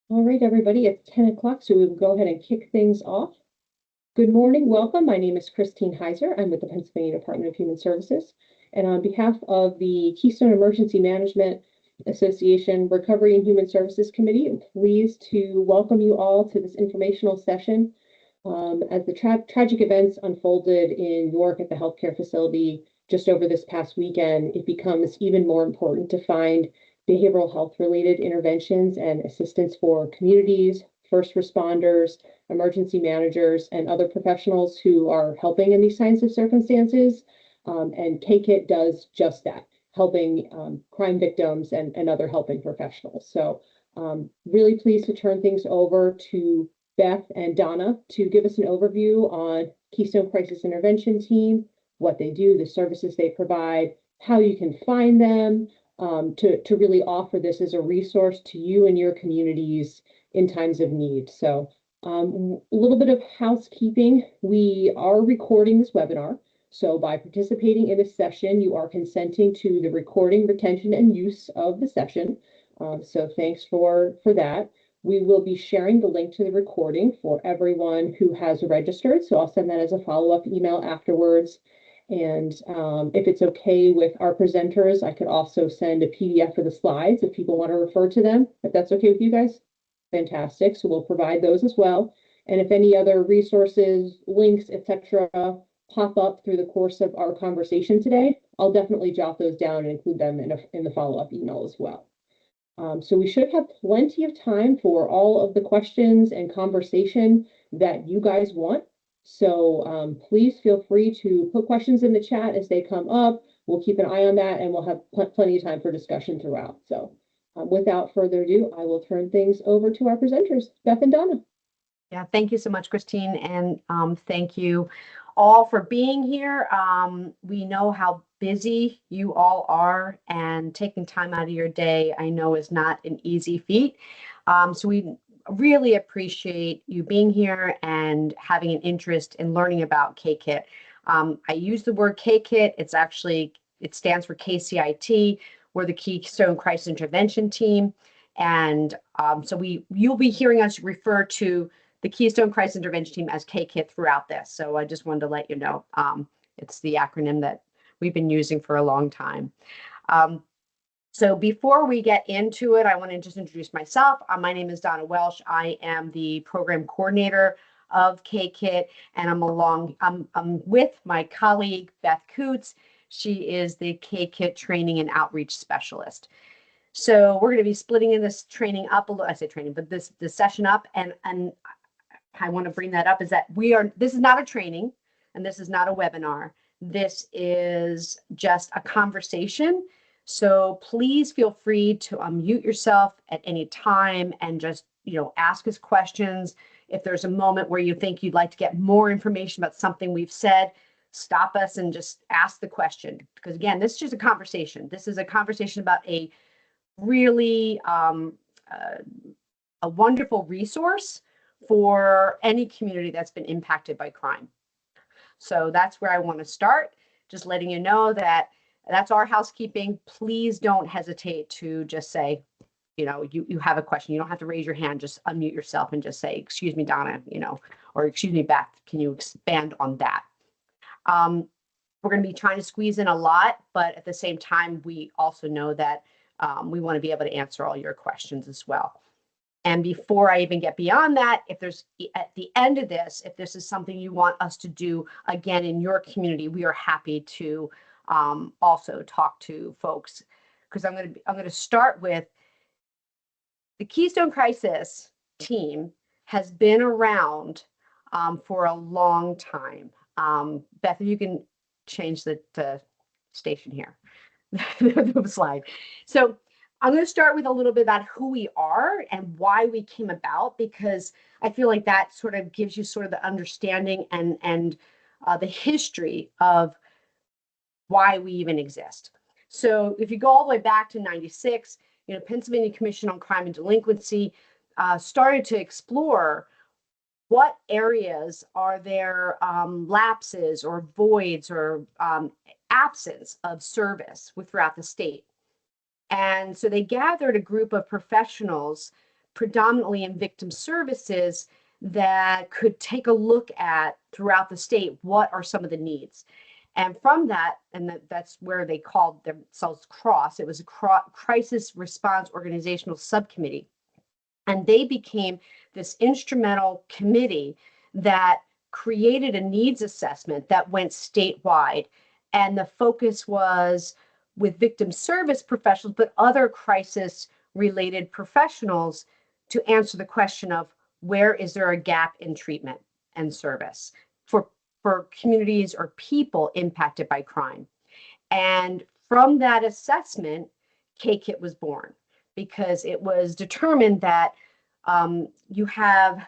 All right, everybody, it's 10 o'clock, so we will go ahead and kick things off. Good morning, welcome. My name is Christine Heiser. I'm with the Pennsylvania Department of Human Services. And on behalf of the Keystone Emergency Management Association Recovery and Human Services Committee, I'm pleased to welcome you all to this informational session. As the tragic events unfolded in York at the healthcare facility just over this past weekend, it becomes even more important to find behavioral health related interventions and assistance for communities, first responders, emergency managers, and other professionals who are helping in these kinds of circumstances. And KCIT does just that, helping crime victims and other helping professionals. So really pleased to turn things over to Beth and Donna to give us an overview on Keystone Crisis Intervention Team, what they do, the services they provide, how you can find them, to really offer this as a resource to you and your communities in times of need. So a little bit of housekeeping. We are recording this webinar. So by participating in this session, you are consenting to the recording, retention, and use of the session. So thanks for that. We will be sharing the link to the recording for everyone who has registered. So I'll send that as a follow-up email afterwards. And if it's okay with our presenters, I could also send a PDF of the slides if people want to refer to them, if that's okay with you guys. Fantastic. So we'll provide those as well. And if any other resources, links, etc., pop up through the course of our conversation today, I'll definitely jot those down and include them in the follow-up email as well. So we should have plenty of time for all of the questions and conversation that you guys want. So please feel free to put questions in the chat as they come up. We'll keep an eye on that and we'll have plenty of time for discussion throughout. So without further ado, I will turn things over to our presenters, Beth and Donna. Yeah, thank you so much, Christine, and thank you all for being here. We know how busy you all are, and taking time out of your day, I know, is not an easy feat. So we really appreciate you being here and having an interest in learning about KCIT. I use the word KCIT. It stands for KCIT. We're the Keystone Crisis Intervention Team. And so you'll be hearing us refer to the Keystone Crisis Intervention Team as KCIT throughout this. So I just wanted to let you know, it's the acronym that we've been using for a long time. So before we get into it, I want to just introduce myself. My name is Donna Welsh. I am the program coordinator of KCIT, and I'm with my colleague, Beth Coots. She is the KCIT training and outreach specialist. So we're going to be splitting in this training up a little. I say training, but this session up, and I want to bring that up is that this is not a training and this is not a webinar. This is just a conversation. So please feel free to unmute yourself at any time and just, ask us questions. If there's a moment where you think you'd like to get more information about something we've said, stop us and just ask the question. Because again, this is just a conversation. This is a conversation about a really a wonderful resource for any community that's been impacted by crime. So that's where I want to start, just letting you know that that's our housekeeping. Please don't hesitate to just say, you have a question. You don't have to raise your hand, just unmute yourself and just say, excuse me, Donna, or excuse me, Beth, can you expand on that? We're going to be trying to squeeze in a lot, but at the same time, we also know that we want to be able to answer all your questions as well. And before I even get beyond that, if there's at the end of this, if this is something you want us to do again in your community, we are happy to also talk to folks, because I'm going to start with the Keystone Crisis team has been around for a long time. Beth, if you can change the station here, the slide. So I'm going to start with a little bit about who we are and why we came about, because I feel like that sort of gives you sort of the understanding and the history of why we even exist. So if you go all the way back to 96, Pennsylvania Commission on Crime and Delinquency started to explore what areas are there lapses or voids or absence of service throughout the state. And so they gathered a group of professionals predominantly in victim services that could take a look at throughout the state, what are some of the needs. And from that, and that's where they called themselves CROSS. It was a Crisis Response Organizational Subcommittee. And they became this instrumental committee that created a needs assessment that went statewide. And the focus was with victim service professionals, but other crisis related professionals, to answer the question of where is there a gap in treatment and service for communities or people impacted by crime. And from that assessment, KCIT was born, because it was determined that you have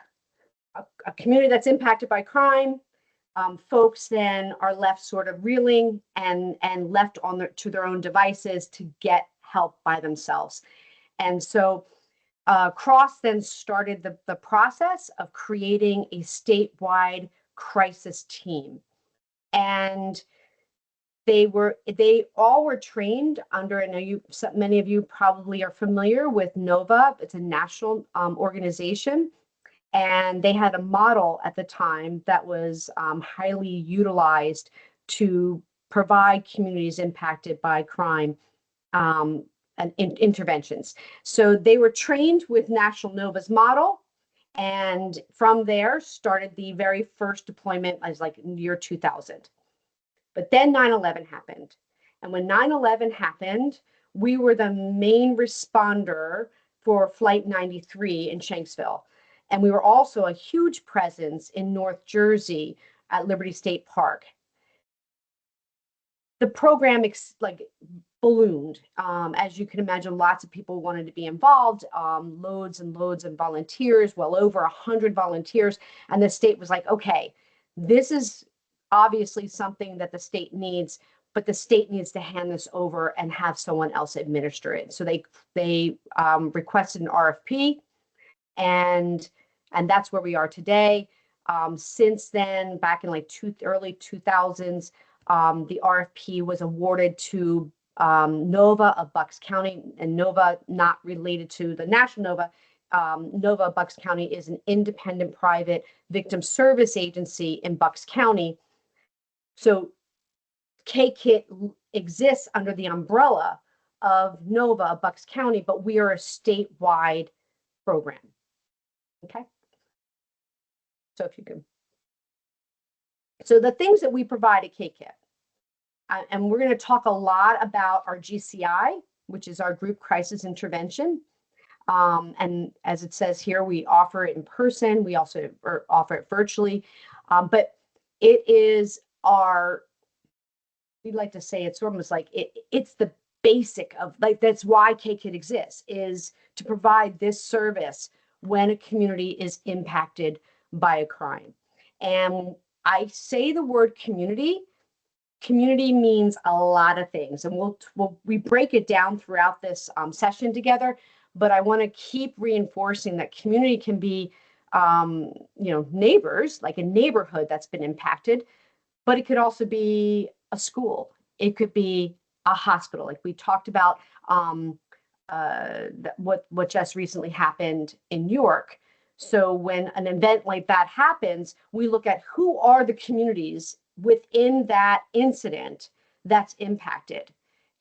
a community that's impacted by crime. Folks then are left sort of reeling and left to their own devices to get help by themselves. And so CROSS then started the process of creating a statewide crisis team. And they all were trained under, I know many of you probably are familiar with NOVA. It's a national organization. And they had a model at the time that was highly utilized to provide communities impacted by crime and interventions. So they were trained with National NOVA's model, and from there started the very first deployment as like in the year 2000. But then 9/11 happened. And when 9/11 happened, we were the main responder for Flight 93 in Shanksville. And we were also a huge presence in North Jersey at Liberty State Park. The program ballooned. As you can imagine, lots of people wanted to be involved, loads and loads of volunteers, well over 100 volunteers. And the state was like, okay, this is obviously something that the state needs, but the state needs to hand this over and have someone else administer it. So they requested an RFP, and that's where we are today. Since then, back in early 2000s, the RFP was awarded to NOVA of Bucks County, and NOVA not related to the National NOVA. NOVA of Bucks County is an independent private victim service agency in Bucks County. So KCIT exists under the umbrella of NOVA of Bucks County, but we are a statewide program. Okay. So if you can. So the things that we provide at KCIT, and we're going to talk a lot about our GCI, which is our group crisis intervention. And as it says here, we offer it in person. We also offer it virtually. But it is we'd like to say it's almost like it's the basic of, that's why KCIT exists, is to provide this service when a community is impacted by a crime. And I say the word community means a lot of things, and we break it down throughout this session together. But I want to keep reinforcing that community can be, neighbors, like a neighborhood that's been impacted, but it could also be a school. It could be a hospital, like we talked about what just recently happened in New York. So when an event like that happens, we look at who are the communities within that incident that's impacted.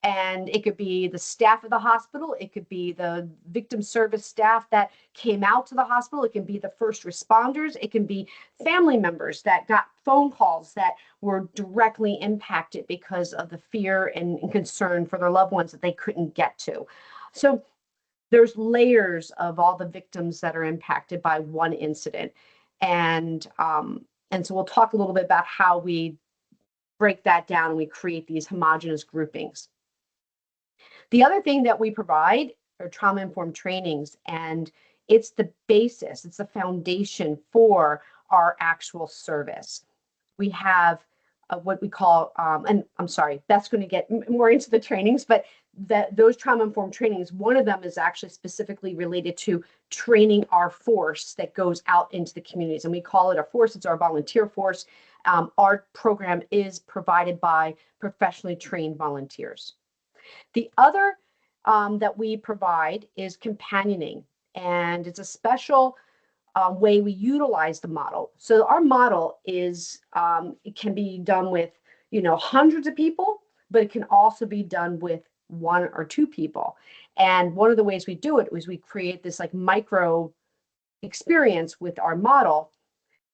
And it could be the staff of the hospital. It could be the victim service staff that came out to the hospital. It can be the first responders. It can be family members that got phone calls that were directly impacted because of the fear and concern for their loved ones that they couldn't get to. So there's layers of all the victims that are impacted by one incident. And so we'll talk a little bit about how we break that down and we create these homogeneous groupings. The other thing that we provide are trauma-informed trainings, and it's the basis, it's the foundation for our actual service. We have what we call, and I'm sorry, Beth's going to get more into the trainings, but those trauma-informed trainings, one of them is actually specifically related to training our force that goes out into the communities. And we call it our force, it's our volunteer force. Our program is provided by professionally trained volunteers. The other that we provide is companioning. And it's a special way we utilize the model. So our model is, it can be done with, hundreds of people, but it can also be done with one or two people. And one of the ways we do it is we create this like micro experience with our model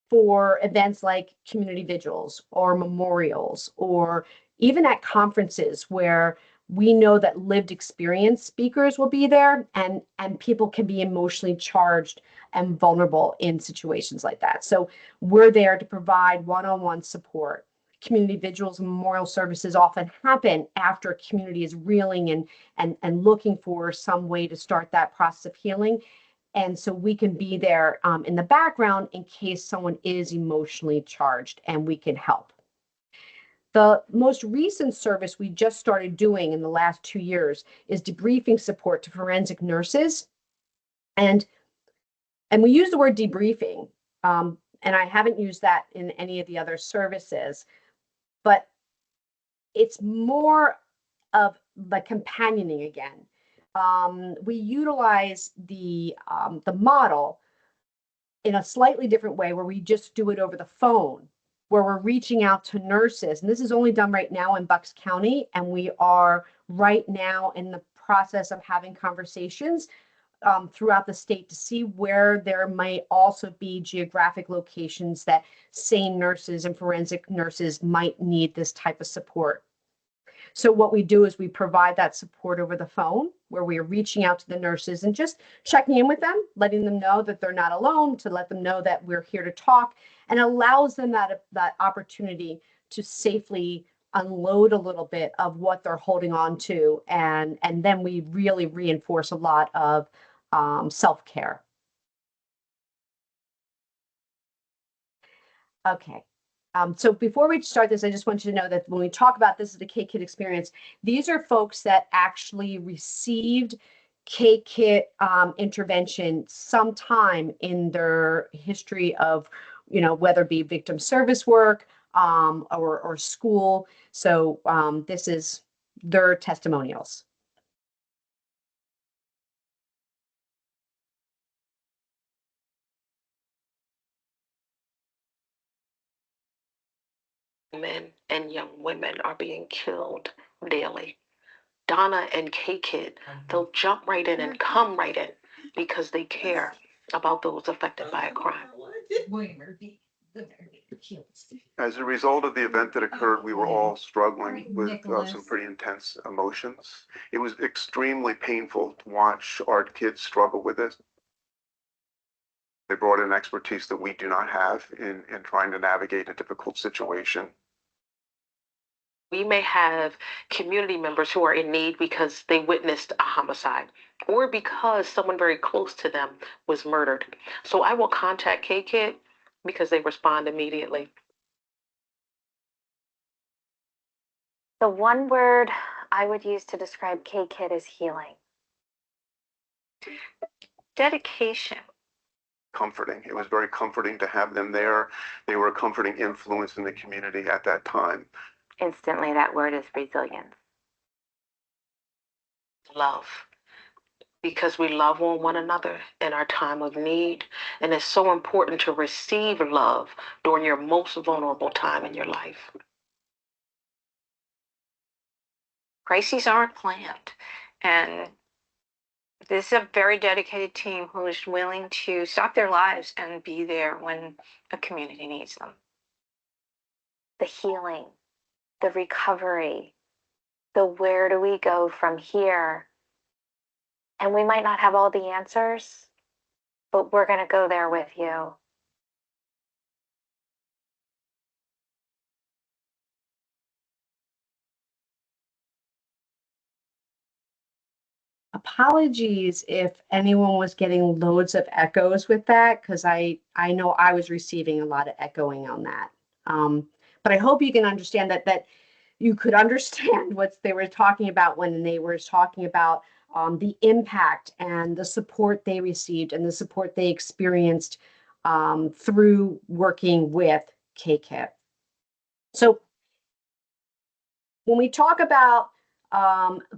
for events like community vigils or memorials, or even at conferences where we know that lived experience speakers will be there, and people can be emotionally charged and vulnerable in situations like that. So we're there to provide one-on-one support. Community vigils and memorial services often happen after a community is reeling and looking for some way to start that process of healing. And so we can be there in the background in case someone is emotionally charged, and we can help. The most recent service we just started doing in the last 2 years is debriefing support to forensic nurses. And we use the word debriefing, and I haven't used that in any of the other services, but it's more of the companioning again. We utilize the model in a slightly different way, where we just do it over the phone, where we're reaching out to nurses. And this is only done right now in Bucks County. And we are right now in the process of having conversations throughout the state to see where there might also be geographic locations that SANE nurses and forensic nurses might need this type of support. So what we do is we provide that support over the phone, where we are reaching out to the nurses and just checking in with them, letting them know that they're not alone, to let them know that we're here to talk, and allows them that opportunity to safely unload a little bit of what they're holding on to. And then we really reinforce a lot of self-care. Okay. So before we start this, I just want you to know that when we talk about this is the KCIT experience, these are folks that actually received KCIT intervention sometime in their history of, whether it be victim service work or school. So this is their testimonials. Men and young women are being killed daily. Donna and K-Kid, they'll jump right in and come right in because they care about those affected by a crime. As a result of the event that occurred, we were all struggling with some pretty intense emotions. It was extremely painful to watch our kids struggle with this. They brought in expertise that we do not have in trying to navigate a difficult situation. We may have community members who are in need because they witnessed a homicide or because someone very close to them was murdered. So I will contact K-Kid because they respond immediately. The one word I would use to describe K-Kid is healing. Dedication. Comforting. It was very comforting to have them there. They were a comforting influence in the community at that time. Instantly, that word is resilience. Love. Because we love one another in our time of need. And it's so important to receive love during your most vulnerable time in your life. Crises aren't planned. And this is a very dedicated team who is willing to stop their lives and be there when a community needs them. The healing, the recovery, the where do we go from here? And we might not have all the answers, but we're going to go there with you. Apologies if anyone was getting loads of echoes with that, because I know I was receiving a lot of echoing on that. But I hope you can understand that you could understand what they were talking about when they were talking about the impact and the support they received and the support they experienced through working with KCIT. So when we talk about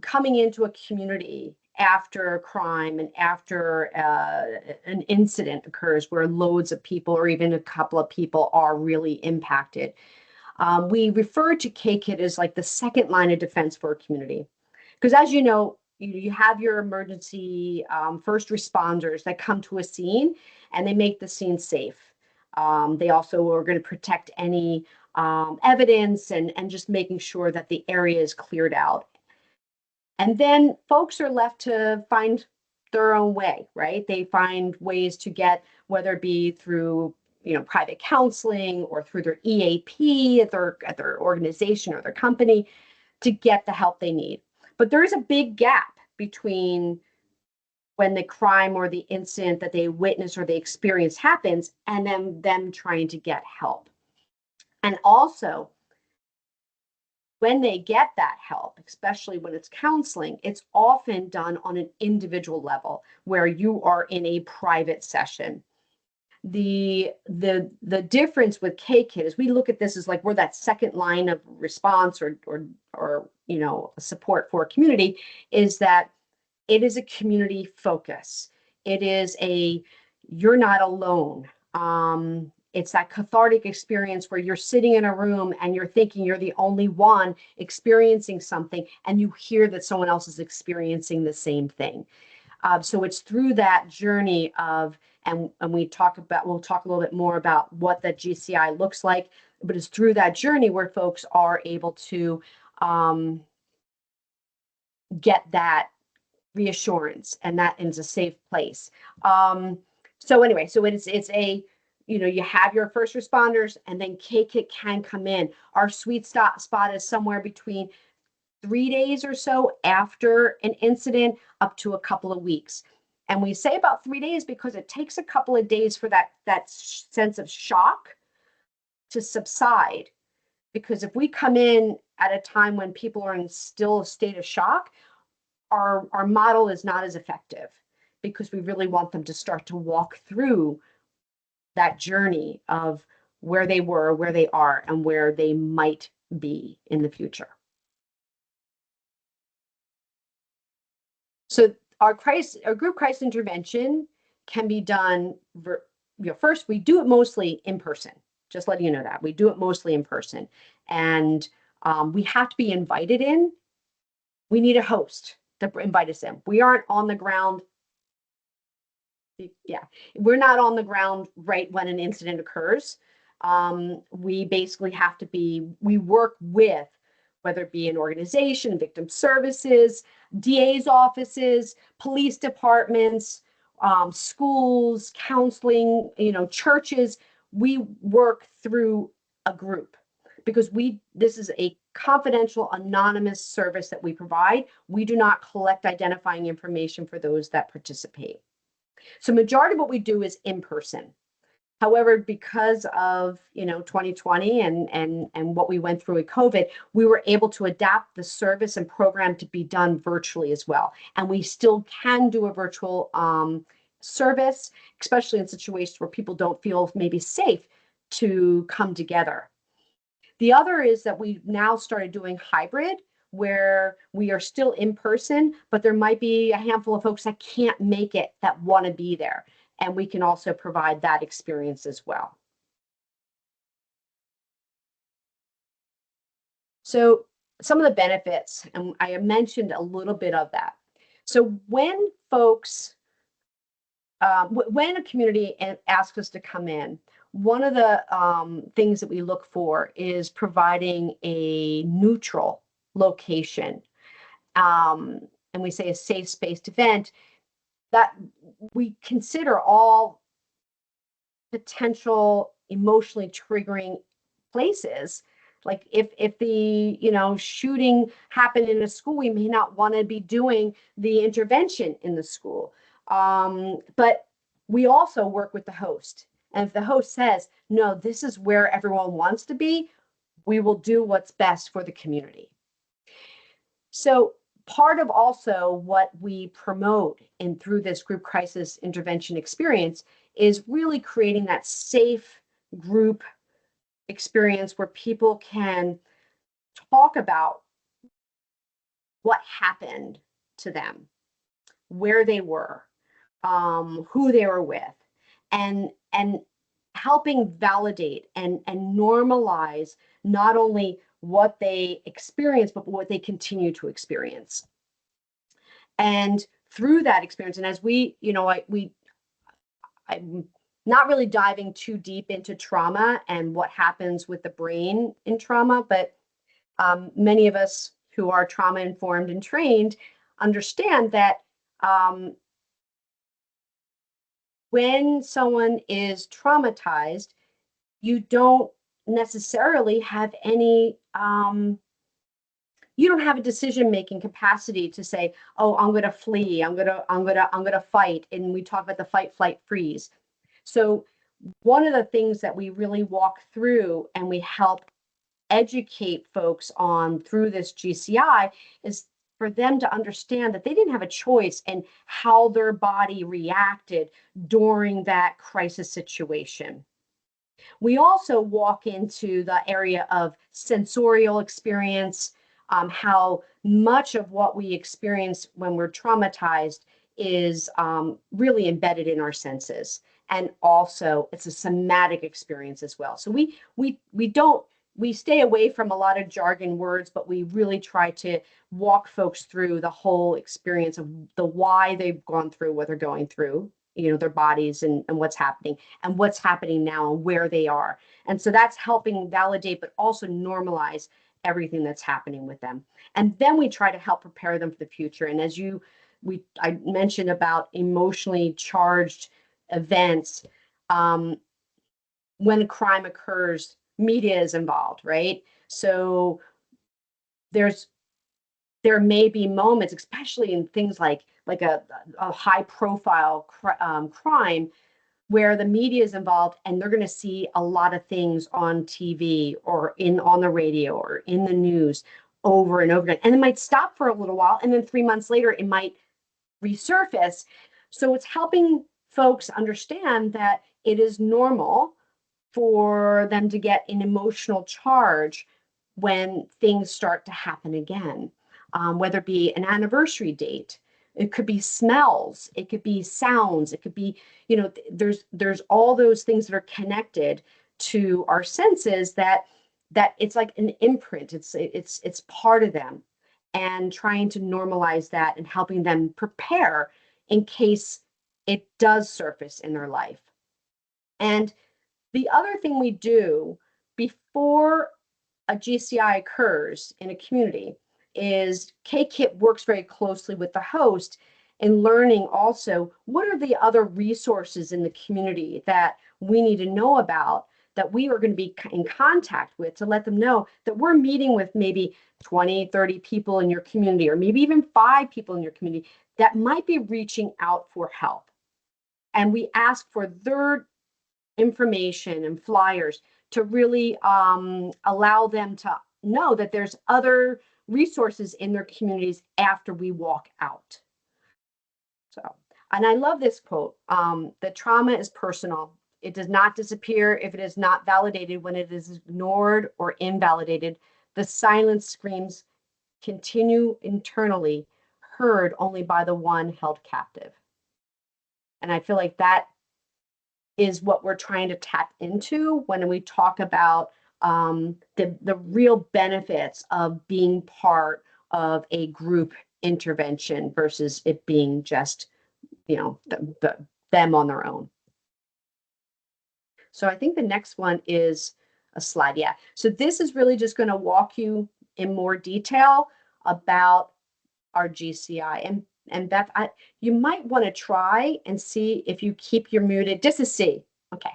coming into a community after a crime and after an incident occurs where loads of people or even a couple of people are really impacted. We refer to KCIT as like the second line of defense for a community. Because as you know, you have your emergency first responders that come to a scene and they make the scene safe. They also are going to protect any evidence and just making sure that the area is cleared out. And then folks are left to find their own way, right? They find ways to get, whether it be through private counseling or through their EAP at their organization or their company, to get the help they need. But there is a big gap between when the crime or the incident that they witness or they experience happens and then them trying to get help. And also, when they get that help, especially when it's counseling, it's often done on an individual level where you are in a private session. The difference with KCIT is we look at this as like we're that second line of response or support for a community, is that it is a community focus. It is you're not alone. It's that cathartic experience where you're sitting in a room and you're thinking you're the only one experiencing something, and you hear that someone else is experiencing the same thing. So it's through that journey of, and we'll talk a little bit more about what the GCI looks like, but it's through that journey where folks are able to get that reassurance and that is a safe place. So anyway, so it's you have your first responders, and then KCIT can come in. Our sweet spot is somewhere between 3 days or so after an incident up to a couple of weeks. And we say about 3 days because it takes a couple of days for that sense of shock to subside. Because if we come in at a time when people are in still a state of shock, our model is not as effective, because we really want them to start to walk through that journey of where they were, where they are, and where they might be in the future. So our group crisis intervention can be done, first, we do it mostly in person. Just letting you know that. We do it mostly in person. And we have to be invited in. We need a host to invite us in. We aren't on the ground. Yeah, we're not on the ground right when an incident occurs. We basically have to we work with, whether it be an organization, victim services, DA's offices, police departments, schools, counseling, churches. We work through a group because this is a confidential, anonymous service that we provide. We do not collect identifying information for those that participate. So majority of what we do is in person. However, because of 2020 and what we went through with COVID, we were able to adapt the service and program to be done virtually as well. And we still can do a virtual service, especially in situations where people don't feel maybe safe to come together. The other is that we now started doing hybrid, where we are still in person, but there might be a handful of folks that can't make it that want to be there. And we can also provide that experience as well. So some of the benefits, and I mentioned a little bit of that. So when folks, when a community asks us to come in, one of the things that we look for is providing a neutral location. And we say a safe spaced event, that we consider all potential emotionally triggering places. Like if the shooting happened in a school, we may not want to be doing the intervention in the school. But we also work with the host. And if the host says, no, this is where everyone wants to be, we will do what's best for the community. So part of also what we promote through this group crisis intervention experience is really creating that safe group experience where people can talk about what happened to them. where they were, who they were with, and helping validate and normalize not only what they experience, but what they continue to experience. And through that experience, and as we, I'm not really diving too deep into trauma and what happens with the brain in trauma, but many of us who are trauma informed and trained understand that when someone is traumatized, you don't necessarily have any you don't have a decision-making capacity to say, oh, I'm going to flee, I'm going to fight. And we talk about the fight, flight, freeze. So one of the things that we really walk through and we help educate folks on through this GCI is for them to understand that they didn't have a choice in how their body reacted during that crisis situation. We also walk into the area of sensorial experience, how much of what we experience when we're traumatized is really embedded in our senses. And also it's a somatic experience as well. So we stay away from a lot of jargon words, but we really try to walk folks through the whole experience of the why they've gone through what they're going through, their bodies and what's happening now and where they are. And so that's helping validate, but also normalize everything that's happening with them. And then we try to help prepare them for the future. And as I mentioned about emotionally charged events, when a crime occurs, media is involved, right? So there may be moments, especially in things like a high profile crime, where the media is involved and they're going to see a lot of things on TV or on the radio or in the news over and over again. And it might stop for a little while, and then 3 months later, it might resurface. So it's helping folks understand that it is normal for them to get an emotional charge when things start to happen again, whether it be an anniversary date. It could be smells, it could be sounds, it could be, there's all those things that are connected to our senses that it's like an imprint. It's part of them, and trying to normalize that and helping them prepare in case it does surface in their life. And the other thing we do before a GCI occurs in a community is KCIT works very closely with the host in learning also what are the other resources in the community that we need to know about, that we are going to be in contact with, to let them know that we're meeting with maybe 20, 30 people in your community, or maybe even 5 people in your community that might be reaching out for help. And we ask for their information and flyers to really allow them to know that there's other resources in their communities after we walk out. So, and I love this quote, the trauma is personal. It does not disappear if it is not validated. When it is ignored or invalidated, the silence screams continue internally, heard only by the one held captive. And I feel like that is what we're trying to tap into when we talk about the real benefits of being part of a group intervention versus it being just, them on their own. So I think the next one is a slide. Yeah. So this is really just going to walk you in more detail about our GCI. And Beth, you might want to try and see if you keep your muted just to see. Okay.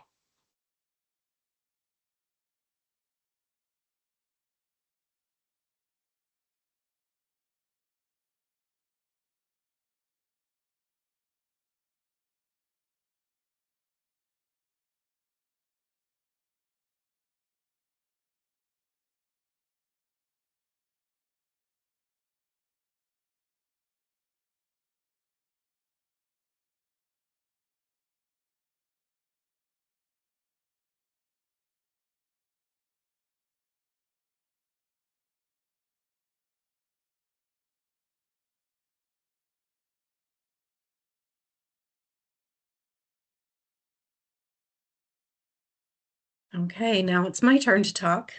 Okay, now it's my turn to talk.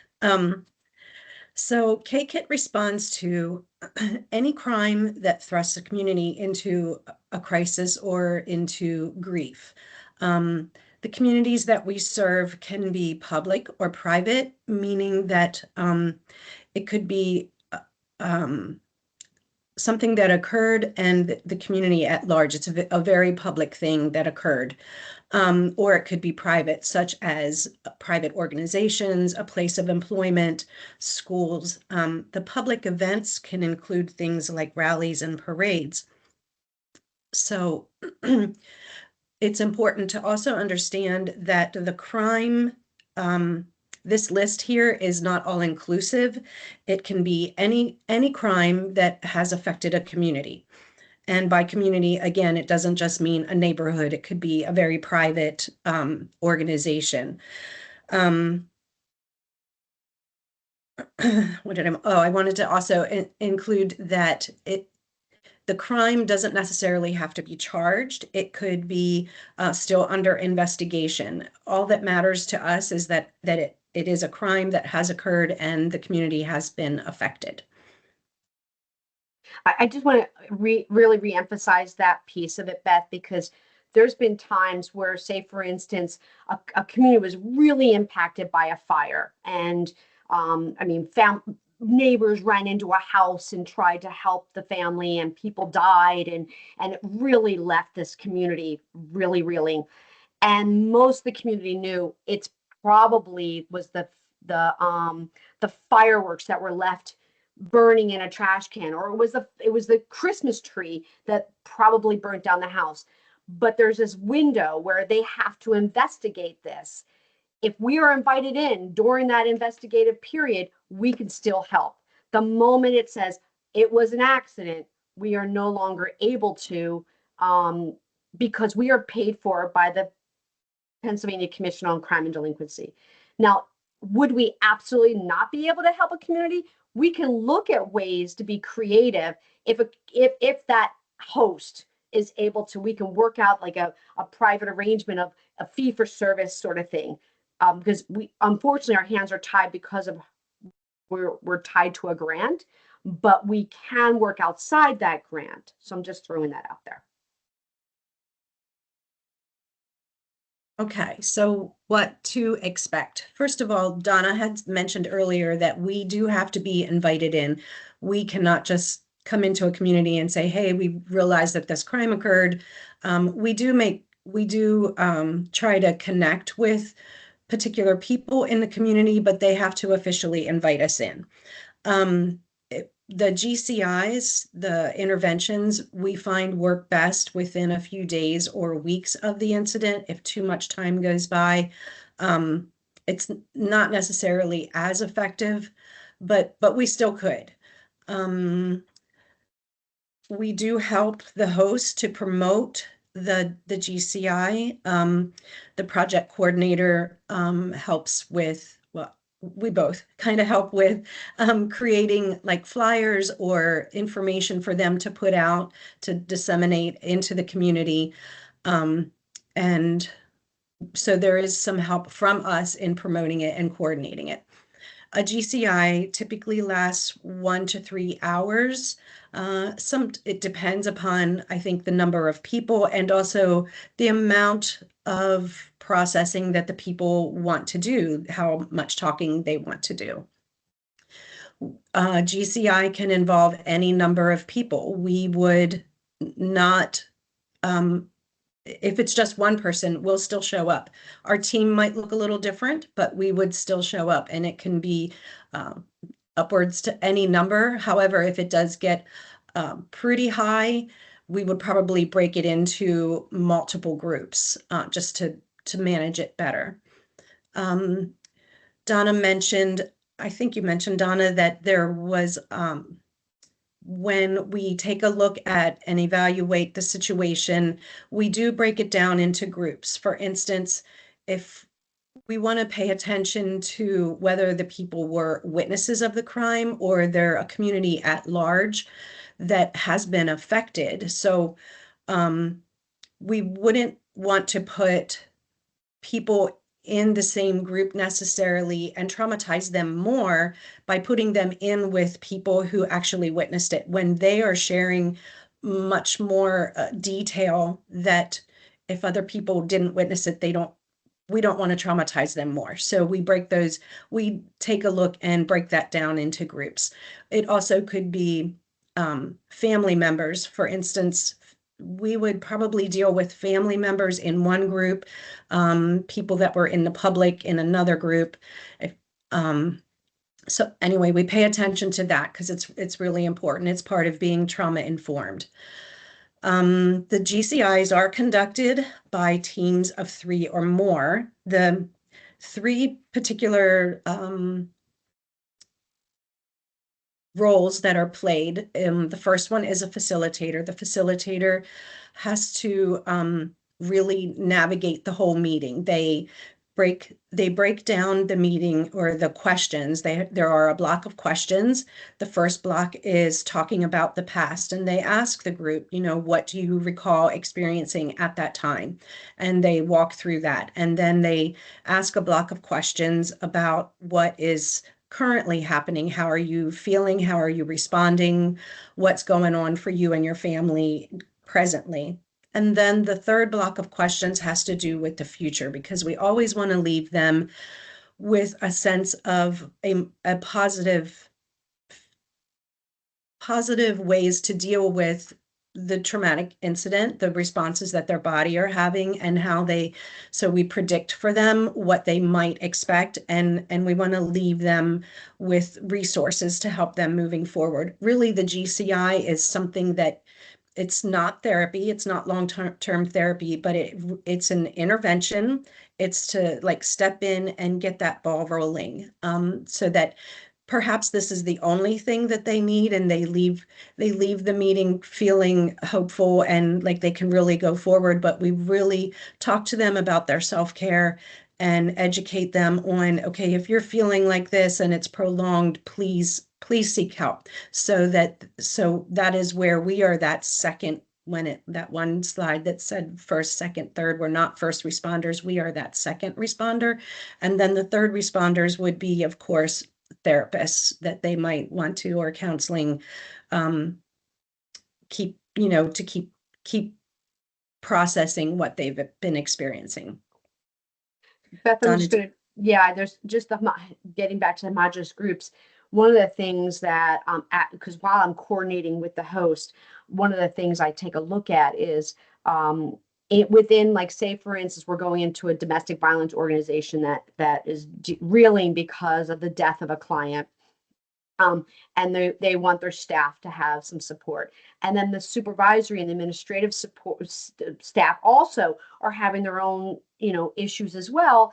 So KCIT responds to any crime that thrusts a community into a crisis or into grief. The communities that we serve can be public or private, meaning that it could be something that occurred and the community at large. It's a very public thing that occurred. Or it could be private, such as private organizations, a place of employment, schools. The public events can include things like rallies and parades. So it's important to also understand that the crime, this list here is not all inclusive. It can be any crime that has affected a community. And by community, again, it doesn't just mean a neighborhood. It could be a very private organization. I wanted to also include that the crime doesn't necessarily have to be charged. It could be still under investigation. All that matters to us is that it is a crime that has occurred and the community has been affected. I just want to really reemphasize that piece of it, Beth, because there's been times where, say, for instance, a community was really impacted by a fire, and neighbors ran into a house and tried to help the family, and people died, and it really left this community really reeling. And most of the community knew it's probably was the fireworks that were left burning in a trash can, or it was the Christmas tree that probably burnt down the house. But there's this window where they have to investigate this. If we are invited in during that investigative period, we can still help. The moment it says it was an accident, we are no longer able to, because we are paid for by the Pennsylvania Commission on Crime and Delinquency. Now, would we absolutely not be able to help a community? We can look at ways to be creative. If that host is able to, we can work out like a private arrangement of a fee for service sort of thing. Because we, unfortunately, our hands are tied because of we're tied to a grant, but we can work outside that grant. So I'm just throwing that out there. Okay, so what to expect? First of all, Donna had mentioned earlier that we do have to be invited in. We cannot just come into a community and say, hey, we realize that this crime occurred. We do try to connect with particular people in the community, but they have to officially invite us in. The GCIs, the interventions, we find work best within a few days or weeks of the incident. If too much time goes by, it's not necessarily as effective, but we still could. We do help the host to promote the GCI. The project coordinator helps with, well, we both kind of help with creating like flyers or information for them to put out to disseminate into the community. And so there is some help from us in promoting it and coordinating it. A GCI typically lasts 1 to 3 hours. It depends upon, I think, the number of people and also the amount of processing that the people want to do, how much talking they want to do. GCI can involve any number of people. We would not, if it's just one person, we'll still show up. Our team might look a little different, but we would still show up, and it can be upwards to any number. However, if it does get pretty high, we would probably break it into multiple groups just to manage it better. Donna mentioned, I think you mentioned, Donna, that there was when we take a look at and evaluate the situation, we do break it down into groups. For instance, if we want to pay attention to whether the people were witnesses of the crime or they're a community at large that has been affected. So we wouldn't want to put people in the same group necessarily and traumatize them more by putting them in with people who actually witnessed it when they are sharing much more detail that if other people didn't witness it, we don't want to traumatize them more. So we take a look and break that down into groups. It also could be family members. For instance, we would probably deal with family members in one group, people that were in the public in another group. So anyway, we pay attention to that because it's really important. It's part of being trauma informed. The GCIs are conducted by teams of 3 or more. The 3 particular roles that are played. The first one is a facilitator. The facilitator has to really navigate the whole meeting. They break down the meeting or the questions. There are a block of questions. The first block is talking about the past, and they ask the group, what do you recall experiencing at that time? And they walk through that. And then they ask a block of questions about what is currently happening. How are you feeling? How are you responding? What's going on for you and your family presently? And then the third block of questions has to do with the future, because we always want to leave them with a sense of a positive ways to deal with the traumatic incident, the responses that their body are having, and so we predict for them what they might expect, and we want to leave them with resources to help them moving forward. Really, the GCI is something that it's not therapy, it's not long-term therapy, but it's an intervention. It's to step in and get that ball rolling, so that perhaps this is the only thing that they need, and they leave the meeting feeling hopeful and like they can really go forward. But we really talk to them about their self-care and educate them on, okay, if you're feeling like this and it's prolonged, please seek help. So that is where we are that second, that one slide that said first, second, third, we're not first responders, we are that second responder. And then the third responders would be, of course, therapists that they might want to, or counseling, keep processing what they've been experiencing. Beth, I'm just gonna, there's just getting back to the homogenous groups. One of the things that, because while I'm coordinating with the host, one of the things I take a look at is within, say, for instance, we're going into a domestic violence organization that is reeling because of the death of a client. And they want their staff to have some support. And then the supervisory and administrative support staff also are having their own, issues as well.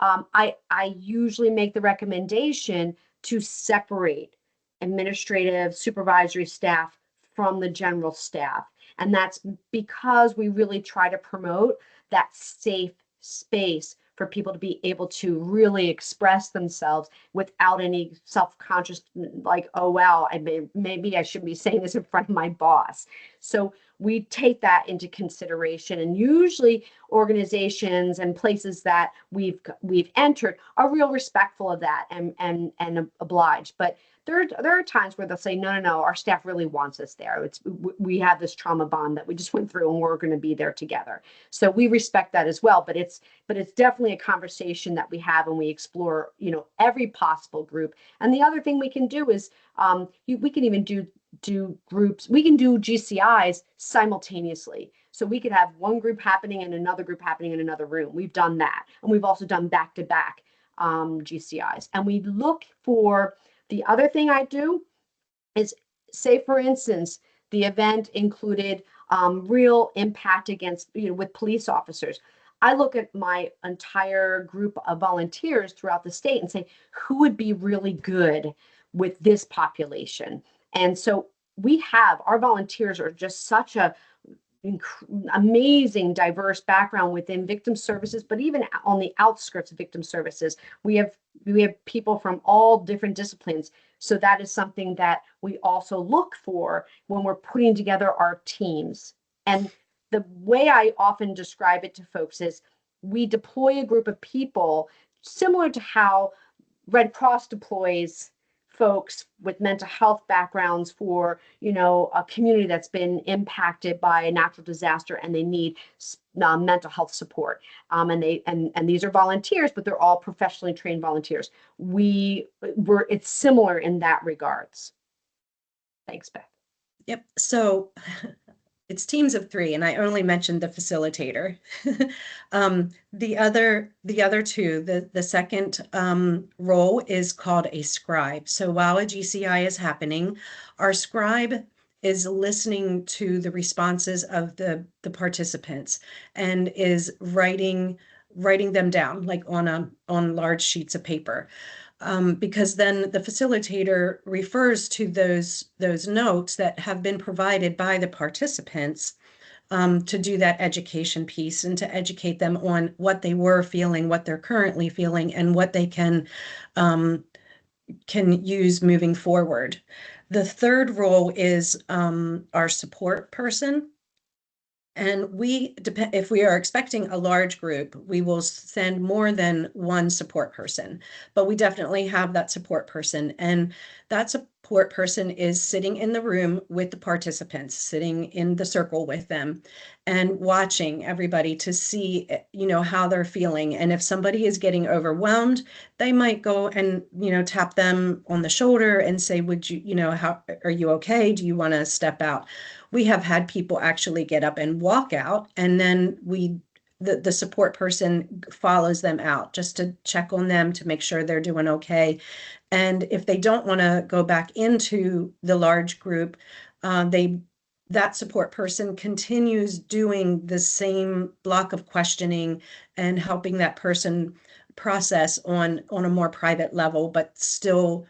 I usually make the recommendation to separate administrative supervisory staff from the general staff. And that's because we really try to promote that safe space for people to be able to really express themselves without any self-conscious, oh, wow, maybe I should be saying this in front of my boss. So we take that into consideration, and usually organizations and places that we've entered are real respectful of that and obliged. But there are times where they'll say, no, our staff really wants us there. We have this trauma bond that we just went through, and we're going to be there together. So we respect that as well. But it's definitely a conversation that we have, and we explore, every possible group. And the other thing we can do is we can even do groups. We can do GCIs simultaneously. So we could have one group happening and another group happening in another room. We've done that. And we've also done back-to-back GCIs. And we look for, the other thing I do is, say, for instance, the event included real impact against, with police officers. I look at my entire group of volunteers throughout the state and say, who would be really good with this population? And so our volunteers are just such a amazing diverse background within victim services, but even on the outskirts of victim services, we have people from all different disciplines. So that is something that we also look for when we're putting together our teams. And the way I often describe it to folks is, we deploy a group of people similar to how Red Cross deploys folks with mental health backgrounds for, a community that's been impacted by a natural disaster and they need mental health support. And these are volunteers, but they're all professionally trained volunteers. It's similar in that regards. Thanks, Beth. Yep. So it's teams of 3, and I only mentioned the facilitator. The other two, the second role is called a scribe. So while a GCI is happening, our scribe is listening to the responses of the participants and is writing them down, like on large sheets of paper. Because then the facilitator refers to those notes that have been provided by the participants to do that education piece and to educate them on what they were feeling, what they're currently feeling, and what they can use moving forward. The third role is our support person. And if we are expecting a large group, we will send more than one support person, but we definitely have that support person. And that support person is sitting in the room with the participants, sitting in the circle with them and watching everybody to see, how they're feeling. And if somebody is getting overwhelmed, they might go and, tap them on the shoulder and say, would you, how are you okay? Do you want to step out? We have had people actually get up and walk out, and then the support person follows them out just to check on them to make sure they're doing okay. And if they don't want to go back into the large group, that support person continues doing the same block of questioning and helping that person process on a more private level, but still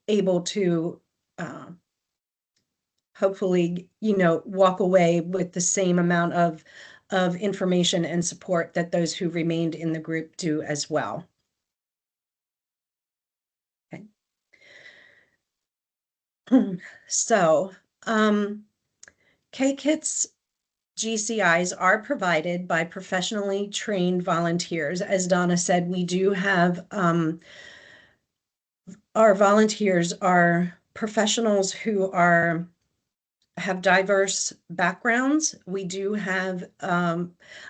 able to hopefully, walk away with the same amount of information and support that those who remained in the group do as well. Okay. So, KCIT's GCIs are provided by professionally trained volunteers. As Donna said, we do have our volunteers are professionals who have diverse backgrounds. We do have, I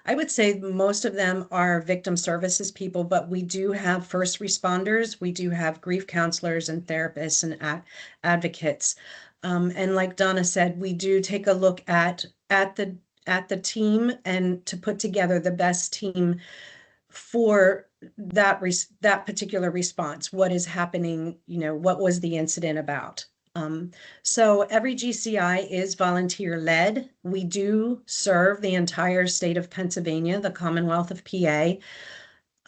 would say most of them are victim services people, but we do have first responders. We do have grief counselors and therapists and advocates. And like Donna said, we do take a look at the team and to put together the best team for that particular response. What is happening? What was the incident about? So every GCI is volunteer led. We do serve the entire state of Pennsylvania, the Commonwealth of PA.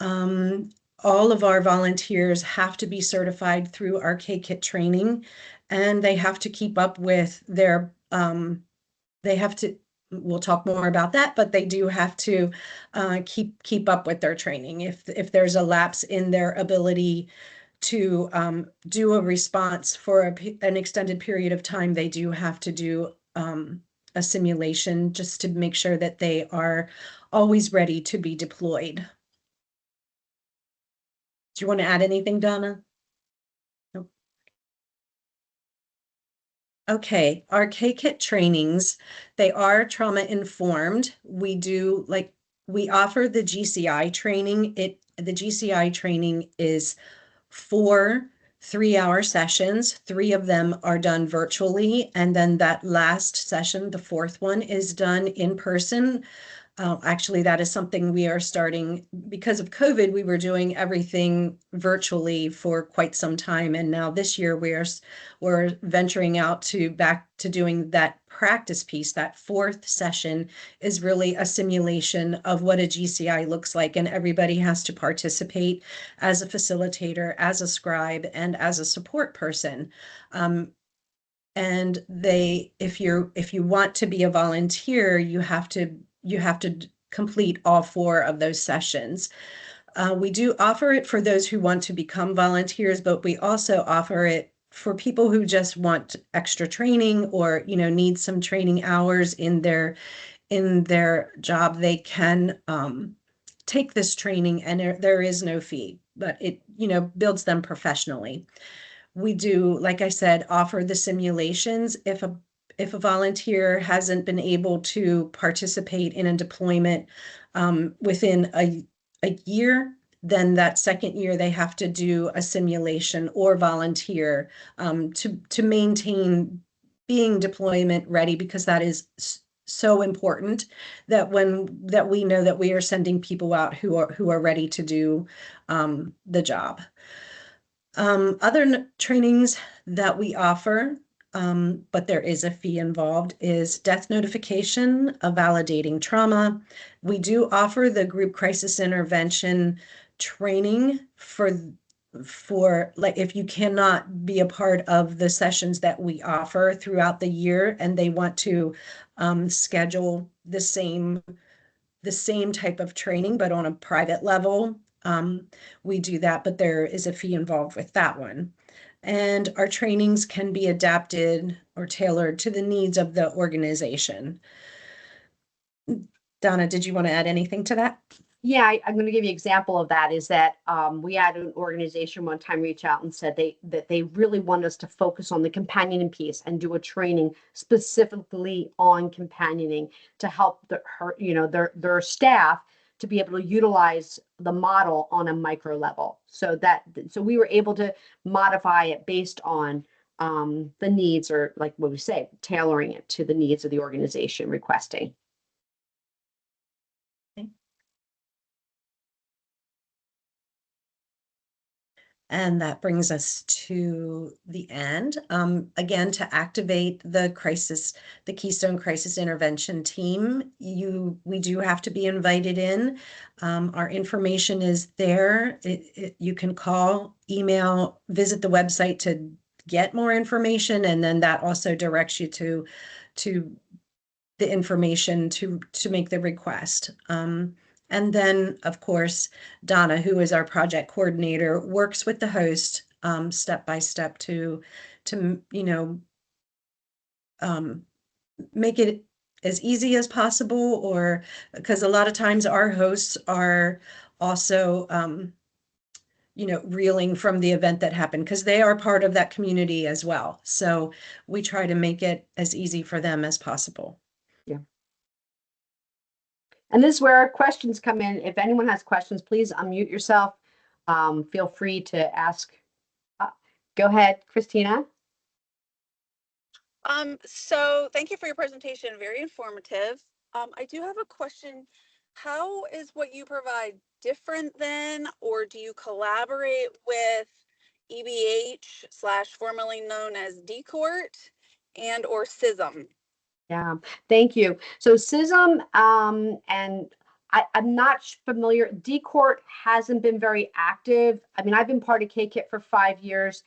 All of our volunteers have to be certified through our KCIT training, and they have to keep up with their, we'll talk more about that, but they do have to keep up with their training. If there's a lapse in their ability to do a response for an extended period of time, they do have to do a simulation just to make sure that they are always ready to be deployed. Do you want to add anything, Donna? Nope. Okay, our KCIT trainings, they are trauma informed. We offer the GCI training. The GCI training is 4 3-hour sessions. 3 of them are done virtually. And then that last session, the 4th one, is done in person. Actually, that is something we are starting because of COVID. We were doing everything virtually for quite some time. And now this year we're venturing out back to doing that practice piece. That 4th session is really a simulation of what a GCI looks like. And everybody has to participate as a facilitator, as a scribe, and as a support person. And if you want to be a volunteer, you have to complete all 4 of those sessions. We do offer it for those who want to become volunteers, but we also offer it for people who just want extra training or, need some training hours in their in their job, they can take this training, and there is no fee, but it, you know, builds them professionally. We do, like I said, offer the simulations. If a volunteer hasn't been able to participate in a deployment within a year, then that second year they have to do a simulation or volunteer to maintain being deployment ready, because that is so important, that we know that we are sending people out who are ready to do the job. Other trainings that we offer, but there is a fee involved, is death notification, of validating trauma. We do offer the group crisis intervention training for like, if you cannot be a part of the sessions that we offer throughout the year and they want to schedule the same type of training, but on a private level, we do that, but there is a fee involved with that one. And our trainings can be adapted or tailored to the needs of the organization. Donna, did you want to add anything to that? Yeah, I'm going to give you an example of that. Is that we had an organization one time reach out and said that they really want us to focus on the companioning piece and do a training specifically on companioning to help their staff to be able to utilize the model on a micro level. So we were able to modify it based on the needs, or like what we say, tailoring it to the needs of the organization requesting. And that brings us to the end. Again, to activate the Keystone Crisis Intervention Team, we do have to be invited in. Our information is there. You can call, email, visit the website to get more information, and then that also directs you to the information to make the request. And then, of course, Donna, who is our project coordinator, works with the host step by step to make it as easy as possible, or because a lot of times our hosts are also reeling from the event that happened, because they are part of that community as well. So we try to make it as easy for them as possible. Yeah. And this is where questions come in. If anyone has questions, please unmute yourself. Feel free to ask. Go ahead, Christina. So thank you for your presentation. Very informative. I do have a question. How is what you provide different than, or do you collaborate with EBH / formerly known as DCORT and or CISM? Yeah, thank you. So CISM, and I'm not familiar. DCORT hasn't been very active. I mean, I've been part of KCIT for 5 years.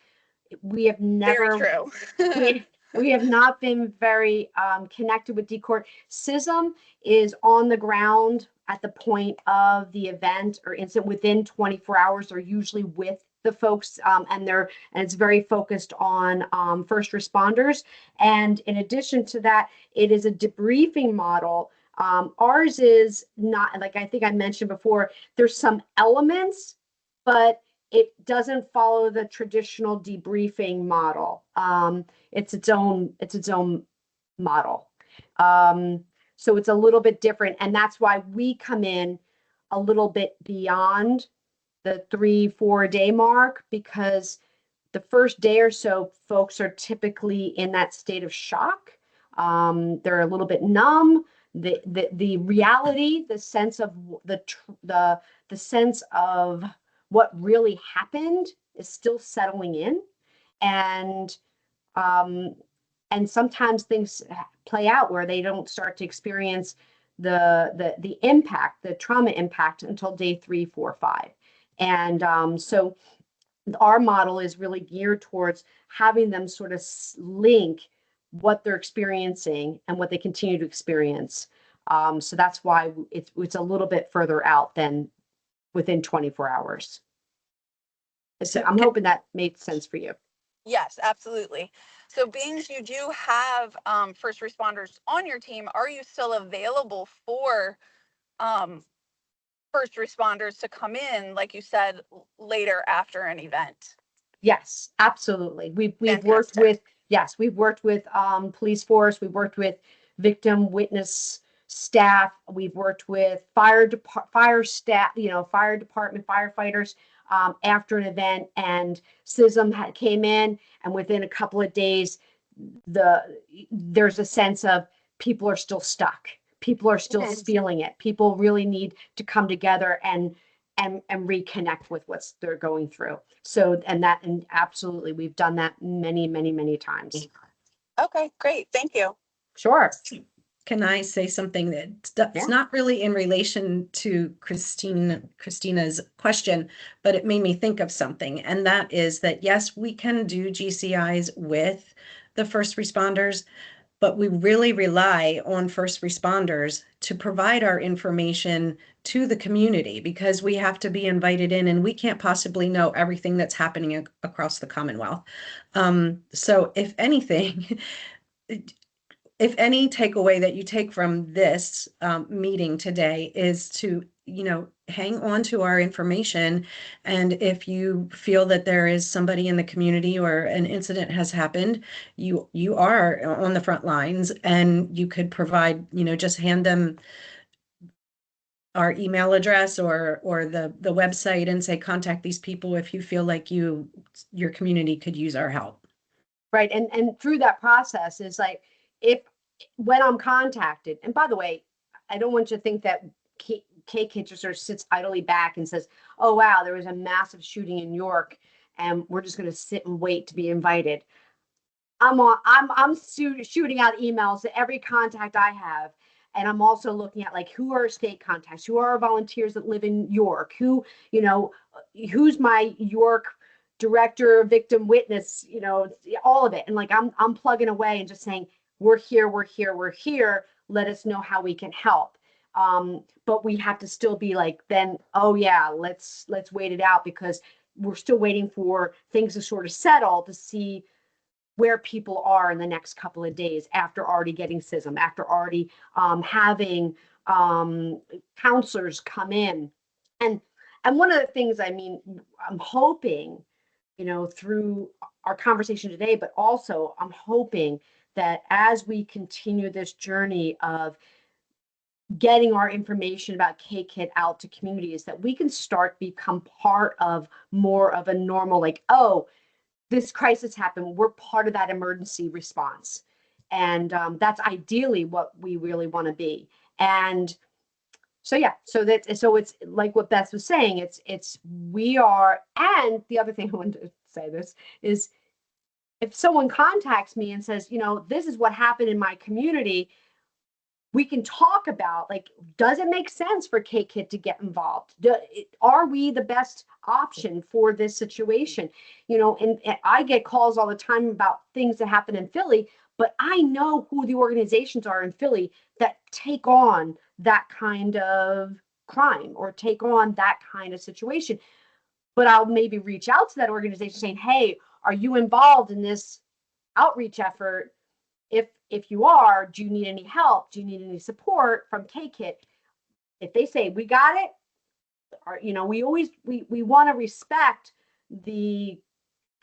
We have never. Very true. we have not been very connected with DCORT. CISM is on the ground at the point of the event or incident within 24 hours, or usually with the folks, and it's very focused on first responders. And in addition to that, it is a debriefing model. Ours is not, like I think I mentioned before, there's some elements, but it doesn't follow the traditional debriefing model. It's its own model. So it's a little bit different, and that's why we come in a little bit beyond the 3-4 day mark, because the first day or so, folks are typically in that state of shock. They're a little bit numb. The reality, the sense of the sense of what really happened is still settling in, and sometimes things play out where they don't start to experience the impact, the trauma impact, until day 3, 4, 5. And so our model is really geared towards having them sort of link what they're experiencing and what they continue to experience. So that's why it's a little bit further out than within 24 hours. So I'm hoping that made sense for you. Yes, absolutely. So being you do have first responders on your team, are you still available for first responders to come in, like you said, later after an event? Yes, absolutely. We've worked Fantastic. with, yes, we've worked with police force, we've worked with victim witness staff, we've worked with fire staff, fire department firefighters after an event, and CISM came in, and within a couple of days, there's a sense of people are still stuck. People are still feeling it. People really need to come together and reconnect with what they're going through. So, and absolutely, we've done that many, many, many times. Okay, great. Thank you. Sure. Can I say something that's not really in relation to Christina's question, but it made me think of something. And that is that, yes, we can do GCIs with the first responders, but we really rely on first responders to provide our information to the community, because we have to be invited in and we can't possibly know everything that's happening across the Commonwealth. So if anything, if any takeaway that you take from this meeting today is to, hang on to our information. And if you feel that there is somebody in the community or an incident has happened, you are on the front lines, and you could provide, just hand them our email address or the website and say, contact these people if you feel like your community could use our help. Right. And through that process is like, when I'm contacted, and by the way, I don't want you to think that KCIT just sort of sits idly back and says, oh, wow, there was a massive shooting in York and we're just going to sit and wait to be invited. I'm shooting out emails to every contact I have. And I'm also looking at, like, who are state contacts, who are our volunteers that live in York, who's my York director, victim witness, all of it. And like, I'm plugging away and just saying, we're here. Let us know how we can help. But we have to still be like, then, oh yeah, let's wait it out, because we're still waiting for things to sort of settle to see where people are in the next couple of days after already getting CISM, after already having counselors come in. And one of the things, I'm hoping, through our conversation today, but also I'm hoping that as we continue this journey of getting our information about KCIT out to communities, that we can start become part of more of a normal, like, oh, this crisis happened, we're part of that emergency response. And that's ideally what we really want to be. And so, yeah, so it's like what Beth was saying, we are, and the other thing I wanted to say this is, if someone contacts me and says, this is what happened in my community, we can talk about, like, does it make sense for KCIT to get involved? Are we the best option for this situation? And I get calls all the time about things that happen in Philly, but I know who the organizations are in Philly that take on that kind of crime or take on that kind of situation. But I'll maybe reach out to that organization saying, hey, are you involved in this outreach effort? If you are, do you need any help? Do you need any support from KCIT? If they say, we got it, or, we want to respect the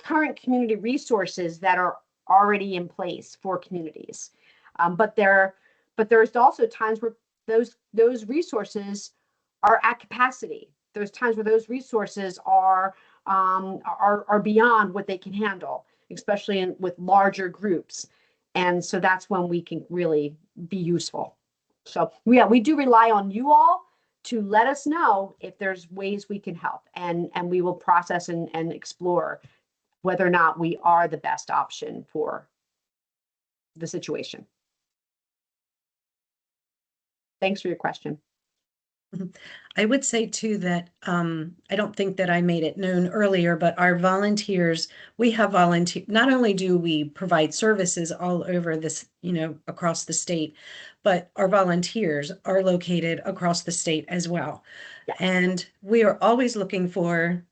current community resources that are already in place for communities. But there's also times where those resources are at capacity. There's times where those resources are beyond what they can handle, especially with larger groups. And so that's when we can really be useful. So yeah, we do rely on you all to let us know if there's ways we can help, and we will process and explore whether or not we are the best option for the situation. Thanks for your question. I would say too that I don't think that I made it known earlier, but our volunteers, we have not only do we provide services all over this, across the state, but our volunteers are located across the state as well. Yes. And we are always looking for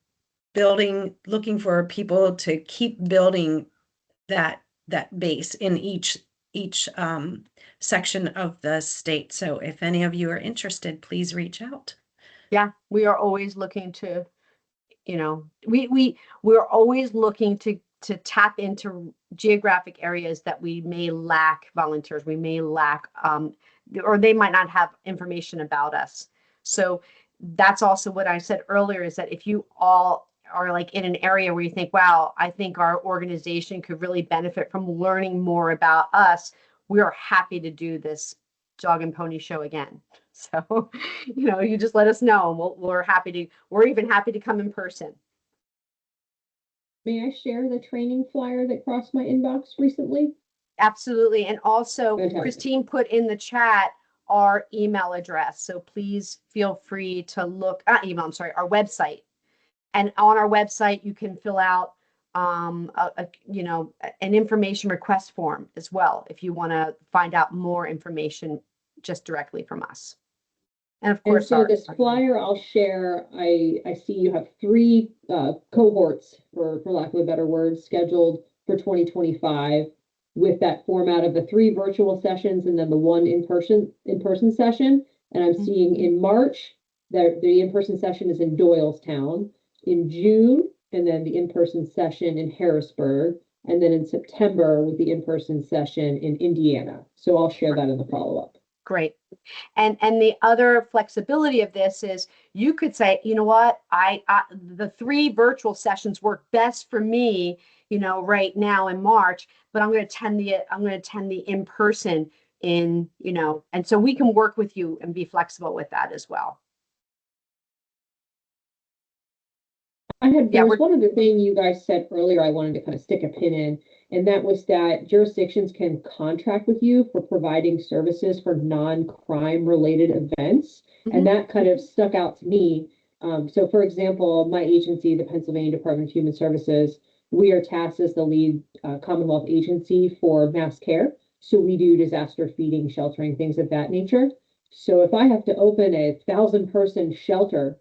people to keep building that that base in each section of the state. So if any of you are interested, please reach out. Yeah, we are always looking to, we're always looking to tap into geographic areas that we may lack volunteers, we may lack, or they might not have information about us. So that's also what I said earlier, is that if you all are like in an area where you think, wow, I think our organization could really benefit from learning more about us, we are happy to do this dog and pony show again. So, you just let us know, and we're even happy to come in person. May I share the training flyer that crossed my inbox recently? Absolutely. And also, Fantastic. Christine put in the chat our email address. So please feel free to look at our website. And on our website, you can fill out an information request form as well, if you want to find out more information just directly from us. And of course, so this flyer I'll share, I see you have 3 cohorts, for lack of a better word, scheduled for 2025, with that format of the 3 virtual sessions and then the 1 in-person session. And I'm seeing in March that the in-person session is in Doylestown, in June, and then the in-person session in Harrisburg, and then in September with the in-person session in Indiana. So I'll share that in the follow-up. Great. And the other flexibility of this is you could say, you know what, the 3 virtual sessions work best for me, right now in March, but I'm going to attend the in-person and so we can work with you and be flexible with that as well. There was one other thing you guys said earlier I wanted to kind of stick a pin in, and that was that jurisdictions can contract with you for providing services for non-crime related events. And that kind of stuck out to me. So for example, my agency, the Pennsylvania Department of Human Services, we are tasked as the lead Commonwealth agency for mass care. So we do disaster feeding, sheltering, things of that nature. So if I have to open a 1,000-person shelter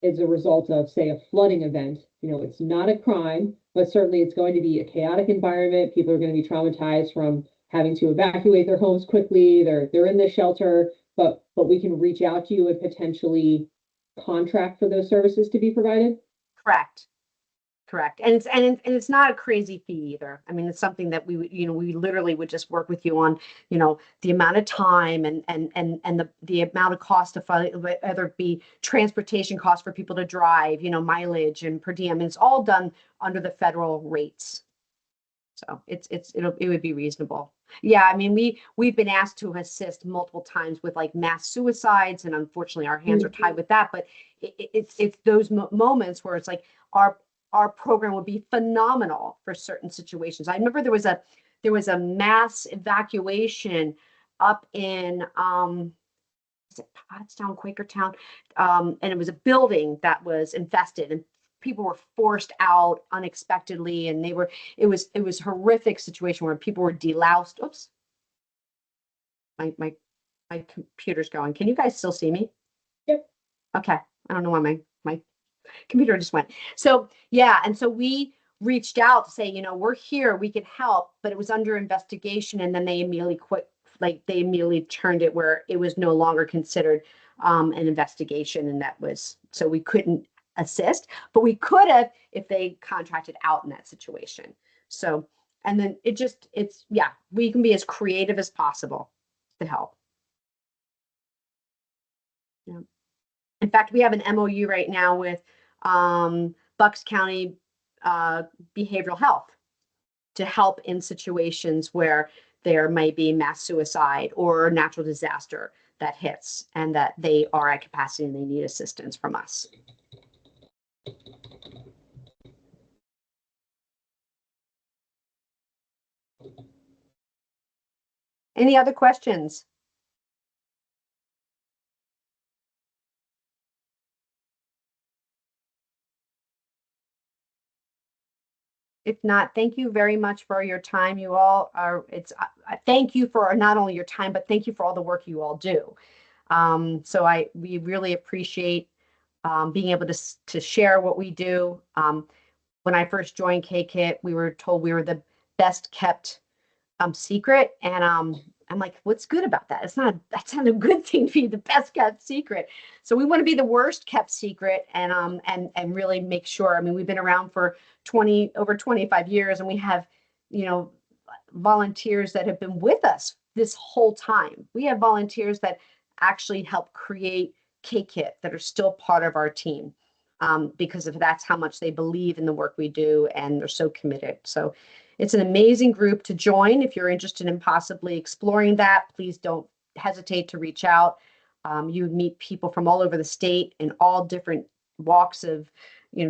as a result of, say, a flooding event, it's not a crime, but certainly it's going to be a chaotic environment. People are going to be traumatized from having to evacuate their homes quickly. They're in the shelter, but we can reach out to you and potentially contract for those services to be provided. Correct. And it's not a crazy fee either. I mean, it's something that we literally would just work with you on, the amount of time and the amount of cost of whether it be transportation costs for people to drive, mileage and per diem. And it's all done under the federal rates. So it would be reasonable. Yeah, I mean, we've been asked to assist multiple times with like mass suicides, and unfortunately our hands are tied with that. But it's those moments where it's like our program would be phenomenal for certain situations. I remember there was a mass evacuation up in is it Pottstown, Quakertown, and it was a building that was infested, and people were forced out unexpectedly, and it was a horrific situation where people were deloused. Oops, my computer's going. Can you guys still see me? Yep. Okay, I don't know why my computer just went. So yeah, and so we reached out to say, we're here, we can help, but it was under investigation, and then they immediately quit. Like they immediately turned it where it was no longer considered an investigation, and so we couldn't assist, but we could have if they contracted out in that situation. So, and then we can be as creative as possible to help. Yeah. In fact, we have an MOU right now with Bucks County Behavioral Health to help in situations where there might be mass suicide or natural disaster that hits, and that they are at capacity and they need assistance from us. Any other questions? If not, thank you very much for your time. You all are, thank you for not only your time, but thank you for all the work you all do. So we really appreciate being able to share what we do. When I first joined KCIT, we were told we were the best kept secret. And I'm like, what's good about that? That's not a good thing to be the best kept secret. So we want to be the worst kept secret and really make sure. I mean, we've been around for over 25 years, and we have, volunteers that have been with us this whole time. We have volunteers that actually help create KCIT that are still part of our team. Because that's how much they believe in the work we do, and they're so committed. So it's an amazing group to join. If you're interested in possibly exploring that, please don't hesitate to reach out. You meet people from all over the state in all different walks of,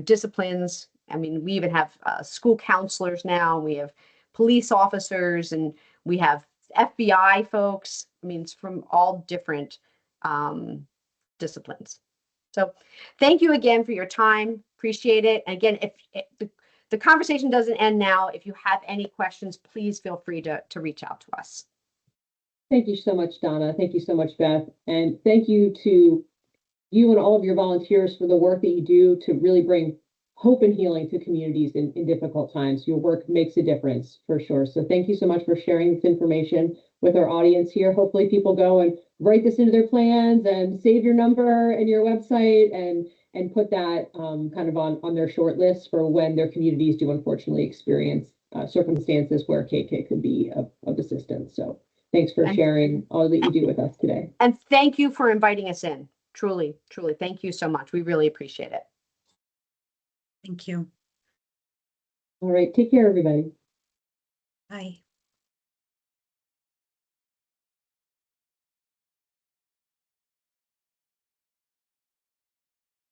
disciplines. I mean, we even have school counselors now. We have police officers, and we have FBI folks. I mean, it's from all different disciplines. So thank you again for your time. Appreciate it. And again, if the conversation doesn't end now, if you have any questions, please feel free to reach out to us. Thank you so much, Donna. Thank you so much, Beth. And thank you to you and all of your volunteers for the work that you do to really bring hope and healing to communities in difficult times. Your work makes a difference for sure. So thank you so much for sharing this information with our audience here. Hopefully people go and write this into their plans and save your number and your website and put that kind of on their short list for when their communities do unfortunately experience circumstances where KK could be of assistance. So thanks for sharing all that you do with us today. And thank you for inviting us in. Truly, truly. Thank you so much. We really appreciate it. Thank you. All right. Take care, everybody. Bye.